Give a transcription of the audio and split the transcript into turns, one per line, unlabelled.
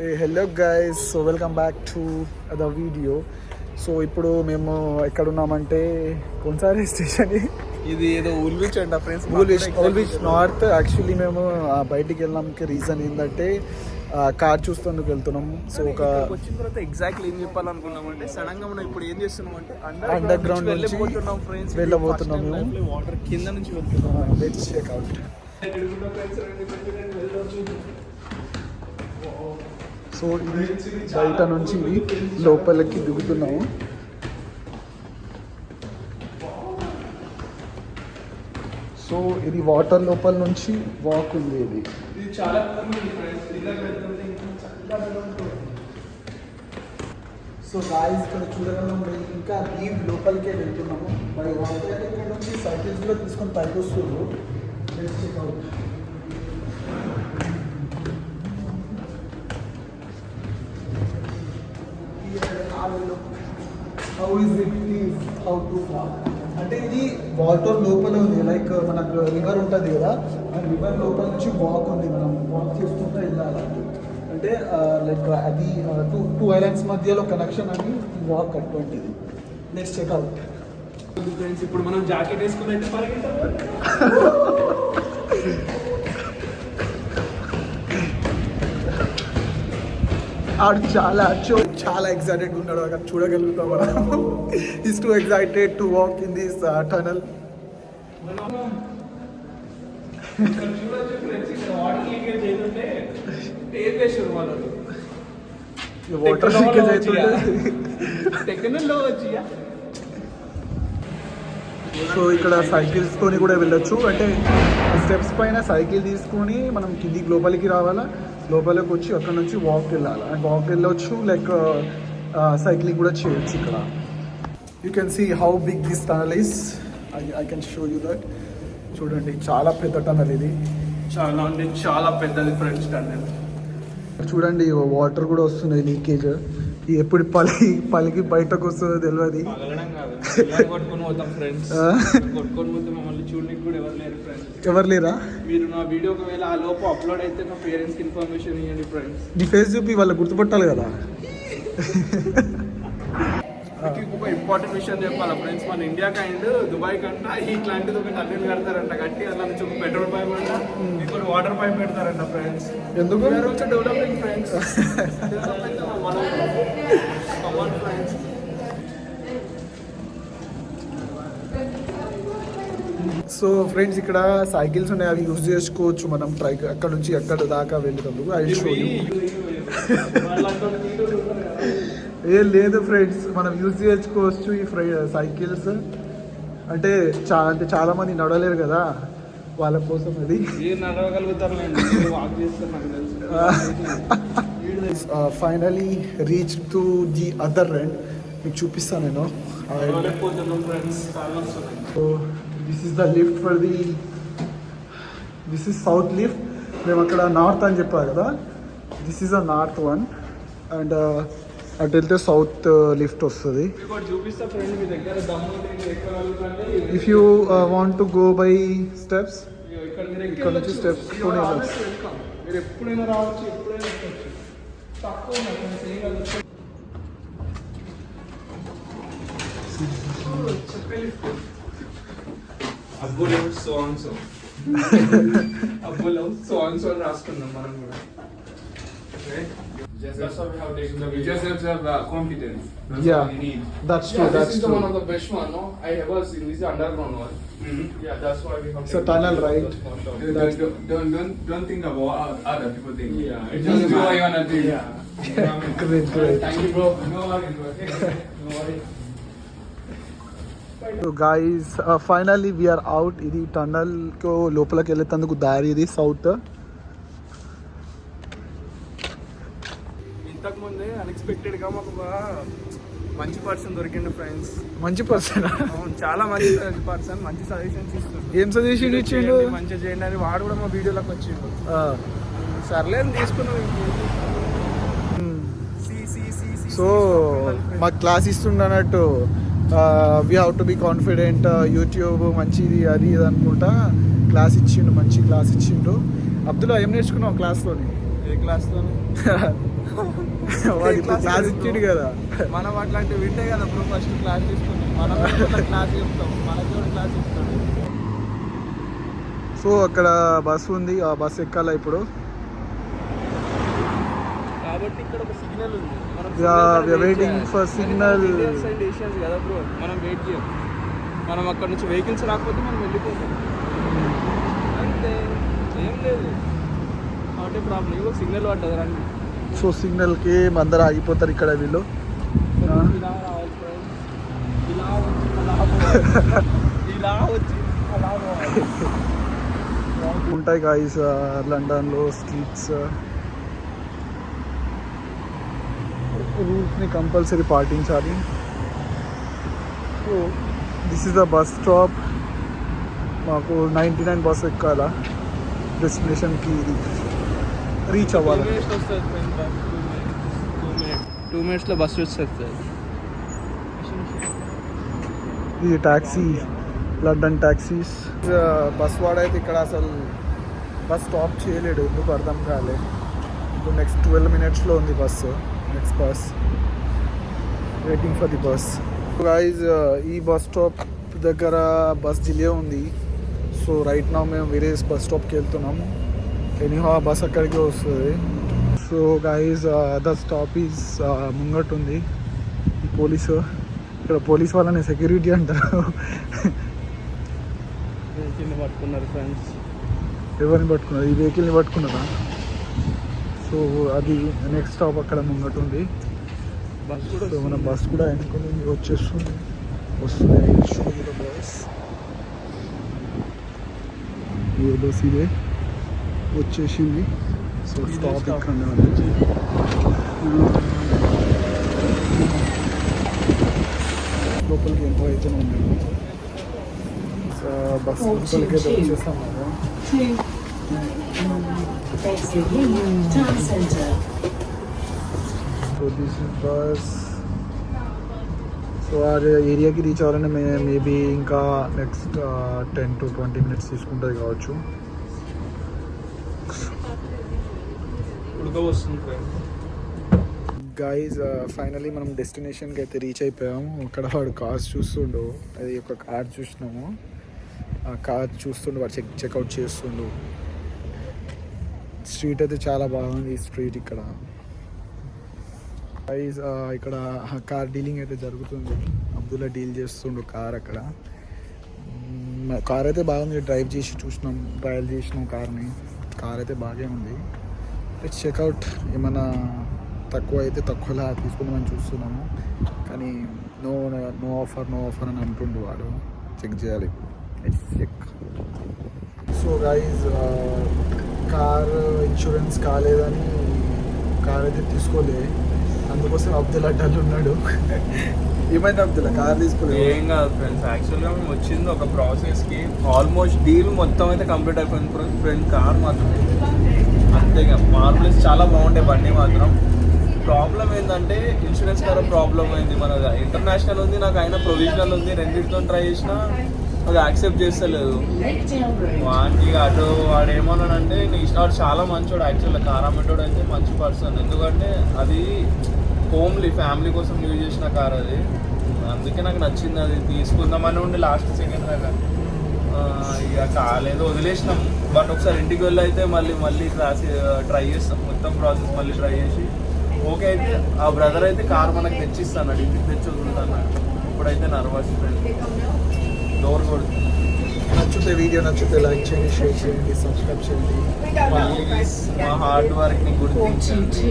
Hello guys, so welcome back to the video. So ఇప్పుడు మేము ఎక్కడ ఉన్నామంటే కొన్సారి స్టేషన్.
ఇది ఏదో ఉల్విచ్ అంట ఫ్రెండ్స్,
ఉల్విచ్ నార్త్. యాక్చువల్లీ మేము బయటికి వెళ్ళడానికి రీజన్ ఏంటంటే కార్ చూస్తేందుకు వెళ్తున్నాం. సో ఒక
వచ్చిన తర్వాత ఎగ్జాక్ట్లీ ఏం చెప్పాలనుకున్నామంటే సడన్ గా మనం ఇప్పుడు ఏం చేస్తున్నాం అంటే
అండర్ గ్రౌండ్ నుంచి వెళ్ళబోతున్నాం. మేము
వాటర్ కింద నుంచి వెళ్తున్నాం.
Let's check out. సో ఇది బయట నుంచి లోపలికి దిగుతున్నాము. సో ఇది వాటర్ లోపల నుంచి వాక్ ఉంది. ఇది
చాలా
సో గాయ్స్ ఇక్కడ చూడగలం, ఇంకా డీప్ లోపలికే వెళ్తున్నాము. మరి వాటర్ ఇక్కడ నుంచి సైకిల్స్ కూడా తీసుకొని పైకి వస్తున్నారు. Let's check out. How is it is how to walk అంటే ఇది వాటర్ లోపల ఉంది. లైక్ మనకు రివర్ ఉంటుంది కదా, ఆ రివర్ లోపల నుంచి వాక్ ఉంది. మనం వాక్ చేసుకుంటూ వెళ్ళాలి. అంటే లైక్ అది టూ ఐలాండ్స్ మధ్యలో కనెక్షన్ అని వాక్ అటువంటిది. Next check out.
ఫ్రెండ్స్ ఇప్పుడు మనం జాకెట్ వేసుకుని అయితే
ఆడు చాలా ఎక్సైటెడ్గా ఉన్నాడు. అక్కడ చూడగలుగుతాం మనం. Is two excited to walk in this tunnel. Water leakage అవుతుంటే సో ఇక్కడ సైకిల్స్ తోని కూడా వెళ్ళొచ్చు. అంటే స్టెప్స్ పైన సైకిల్ తీసుకొని మనం కిందికి లోపలికి రావాలా, లోపలికి వచ్చి అక్కడ నుంచి వాక్ వెళ్ళాలి. అండ్ వాక్ వెళ్ళొచ్చు, లైక్ సైక్లింగ్ కూడా చేయొచ్చు. ఇక్కడ you can see how big this tunnel is. I can show you that. చూడండి, చాలా పెద్ద టనల్ ఇది.
చాలా పెద్దది ఫ్రెండ్స్ టనల్.
చూడండి, వాటర్ కూడా వస్తున్నాయి లీకేజ్. ఎప్పుడు పలికి బయటకు వస్తుందో తెలియదు. ఎవరు లేరా?
మీరు నా వీడియో ఒకవేళ ఆ లోపు అప్లోడ్ అయితే నా పేరెంట్స్ కి ఇన్ఫర్మేషన్ ఇవ్వండి ఫ్రెండ్స్.
నీ ఫేస్ చూపి వాళ్ళు గుర్తుపట్టాలి కదా.
ఒక ఇంపార్టెంట్ విషయం చెప్పాలా ఫ్రెండ్స్, మన ఇండియా అండ్ దుబాయ్ కంటే ఇట్లాంటిది ఒక టన్నెల్ కడతారంట కట్టి, అలా నుంచి ఒక పెట్రోల్ పైప్ అంట, ఇంకోటి వాటర్ పైప్ పెడతారంట ఫ్రెండ్స్.
ఎందుకు?
Developing friends.
సో ఫ్రెండ్స్, ఇక్కడ సైకిల్స్ ఉన్నాయి, అవి యూజ్ చేసుకోవచ్చు మనం. అక్కడ నుంచి అక్కడ దాకా వెళ్ళేటప్పుడు ఏం లేదు ఫ్రెండ్స్, మనం యూజ్ చేసుకోవచ్చు ఈ సైకిల్స్. అంటే చాలా మంది నడవలేరు కదా, వాళ్ళ కోసం అది. Finally reach to the other end. మీకు చూపిస్తాను నేను. So this is the lift for this is south lift. మేము అక్కడ నార్త్ అని చెప్పారు కదా, this is a north one. And అటు వెళ్తే సౌత్ లిఫ్ట్ వస్తుంది. If you want to go by steps, ఇక్కడ నుంచి స్టెప్స్ కూడా వెళ్ళచ్చు.
మీరు ఎప్పుడైనా రావచ్చు, ఎప్పుడైనా తక్కువ అబ్బులో సో ఆన్ సో రాసుకున్నాం మనం కూడా. That's how we have taken the video. Just have confidence. That's
Yeah,
what we need.
that's true. That's
this is
true.
one of the best one, no? I ever seen. This is underground one. Yeah, that's why we have.
It's a tunnel, right?
Don't think about other people think. Yeah, it's just what you wanna do. Yeah.
Great.
Thank you, bro. No worries, bro. No worries.
So guys, finally we're out. ఇది tunnel కో లోపలికి వెళ్ళేందుకు దారి. ఇది south.
ఇంతకు ముందే unexpected గా మాకు మంచి పర్సన్ దొరికిండు ఫ్రెండ్స్.
మంచి పర్సన్?
అవును, చాలా మంచి పర్సన్. మంచి సజెషన్స్ ఇస్తుంది.
ఏం సజెషన్ ఇచ్చిండు?
మంచిగా చేయండి అని. వాడు కూడా మా వీడియోలోకి వచ్చిండు. సర్లే తీసుకున్నాం.
సో మాకు క్లాస్ ఇస్తుండన్నట్టు, we have to be confident, YouTube మంచిది అది ఇది అనుకుంటా క్లాస్ ఇచ్చిండు. మంచి క్లాస్ ఇచ్చిండు. అబ్దుల్లా, ఏం నేర్చుకున్నావు క్లాస్లోని?
ఏ క్లాస్లోని?
వాడు ఇప్పుడు క్లాస్ ఇచ్చిండు కదా.
మనం అట్లాంటివి వింటే కదా బ్రో ఫస్ట్ క్లాస్ తీసుకుని మనం క్లాస్ చెప్తాం, మనకి కూడా క్లాస్ చెప్తాడు.
సో అక్కడ బస్సు ఉంది, ఆ బస్సు ఎక్కాలా ఇప్పుడు.
కాబట్టి ఇక్కడ ఒక సిగ్నల్ ఉంది, మనం
waiting for signal.
Side Asia's కదా బ్రో, మనం వెయిట్ చేయం. మనం అక్కడ నుంచి వెహికల్స్ రాకపోతే మనం వెళ్ళిపోతాం అంతే, ఏం లేదు. కాబట్టి ప్రాబ్లం ఇవ్వ సిగ్నల్ పడ్డది రండి.
సో సిగ్నల్కి అందరు ఆగిపోతారు ఇక్కడ వీళ్ళు.
ఇలా రావాలి ఫ్రెండ్స్, ఇలా వచ్చి అలా పోవాలి. ఇలా వచ్చి అలా పోవాలి.
ఉంటాయి గాయస్ లండన్లో స్ట్రీట్స్. రూట్ని కంపల్సరీ పాటించాలి. So this is the bus stop. మాకు 99 బస్ ఎక్కాలా డెస్టినేషన్కి రీచ్ అవ్వాలి.
2 minutes బస్ వస్తుంది.
ఇది ట్యాక్సీ, లండన్ ట్యాక్సీస్. బస్ వాడైతే ఇక్కడ అసలు బస్ స్టాప్ చేయలేడు, ఎందుకు అర్థం కాలే. ఇప్పుడు నెక్స్ట్ 12 minutesలో ఉంది bus, next bus. Waiting for the bus. Guys ఈ బస్ స్టాప్ దగ్గర బస్ డిలే ఉంది. సో రైట్ నా మేము వేరే బస్ స్టాప్కి వెళ్తున్నాం. ఎనీహో ఆ బస్ అక్కడికి వస్తుంది. So guys other stop is ముంగట్ ఉంది. ఈ పోలీసు, ఇక్కడ పోలీస్ వాళ్ళని సెక్యూరిటీ అంటారు.
వెహికల్ని పట్టుకున్నారు ఫ్రెండ్స్.
ఎవరిని పట్టుకున్నారు? ఈ వెహికల్ని పట్టుకున్నారా? సో అది నెక్స్ట్ స్టాప్ అక్కడ ముంగట్ ఉంది.
బస్ కూడా
సో మన బస్ కూడా వెనుకొని వస్తుంది. బస్ ఏ బస్ ఇదే వచ్చేసింది. సో స్టాప్ ఇక్కడ లోపలికి ఎంతో అయితే ఉన్నాము. సో బస్ లోపలికి అయితే వచ్చేస్తాం మనం. So this is bus. So ఆ ఏరియాకి రీచ్ అవ్వాలంటే మేబీ ఇంకా నెక్స్ట్ 10 to 20 minutes తీసుకుంటుంది కావచ్చు. గైజ్ ఫైనలీ మనం డెస్టినేషన్కి అయితే రీచ్ అయిపోయాము. అక్కడ వాడు కార్స్ చూస్తుండు, అది ఒక కార్ చూసినాము. ఆ కార్ చూస్తుండు, వాడు చెక్అవుట్ చేస్తుండు. స్ట్రీట్ అయితే చాలా బాగుంది ఈ స్ట్రీట్ ఇక్కడ. గైజ్ ఇక్కడ కార్ డీలింగ్ అయితే జరుగుతుంది. అబ్దుల్లా డీల్ చేస్తుండు కార్ అక్కడ. కార్ అయితే బాగుంది, డ్రైవ్ చేసినాం కార్ని. కార్ అయితే బాగా ఉంది. చెక్అవుట్ ఏమైనా తక్కువ అయితే తక్కువలా తీసుకుందామని చూస్తున్నాము, కానీ నో ఆఫర్ అని అంటుండు వాడు. చెక్ చేయాలి. Check. So guys car insurance కాలేదని కార్ అయితే తీసుకోలే, అందుకోసం అబ్దుల్లా డల్ ఉన్నాడు. ఏమైంది అబ్దుల్లా, కార్ తీసుకోలేదు?
ఏం కాదు ఫ్రెండ్స్, యాక్చువల్గా మేము వచ్చింది ఒక ప్రాసెస్కి. ఆల్మోస్ట్ డీల్ మొత్తం అయితే కంప్లీట్ అయిపోయింది ఫ్రెండ్. కార్ మాత్రం అంతేగా మార్బుల్స్ చాలా బాగుంటాయి, బండి మాత్రం. ప్రాబ్లం ఏంటంటే ఇన్సూరెన్స్ కార్ ప్రాబ్లం అయింది. మన ఇంటర్నేషనల్ ఉంది, నాకు అయినా ప్రొవిజనల్ ఉంది. రెండింటితో ట్రై చేసినా అది యాక్సెప్ట్ చేస్తలేదు. వానికి అటు వాడు ఏమన్నాడంటే వాడు చాలా మంచోడు యాక్చువల్గా. కార్ అమ్మేటోడు అయితే మంచి పర్సన్, ఎందుకంటే అది హోమ్లీ ఫ్యామిలీ కోసం యూజ్ చేసిన కార్ అది. అందుకే నాకు నచ్చింది, అది తీసుకుందామని ఉండి లాస్ట్ సెకండ్ దాకా ఇక కాలేదు, వదిలేసినాం. బట్ ఒకసారి ఇంటికి వెళ్ళి అయితే మళ్ళీ ట్రై చేస్తాం, మొత్తం ప్రాసెస్ మళ్ళీ ట్రై చేసి ఓకే అయితే ఆ బ్రదర్ అయితే కార్ మనకు తెచ్చిస్తాను, ఇంటికి తెచ్చి వదులుతాను. ఇప్పుడైతే నర్వస్ ఫ్రెండ్, డోర్ కొడుతుంది.
వీడియో నచ్చితే లైక్ చేయండి, షేర్ చేయండి, సబ్స్క్రైబ్ చేయండి.
మా హార్డ్ వర్క్ని గుర్తించండి.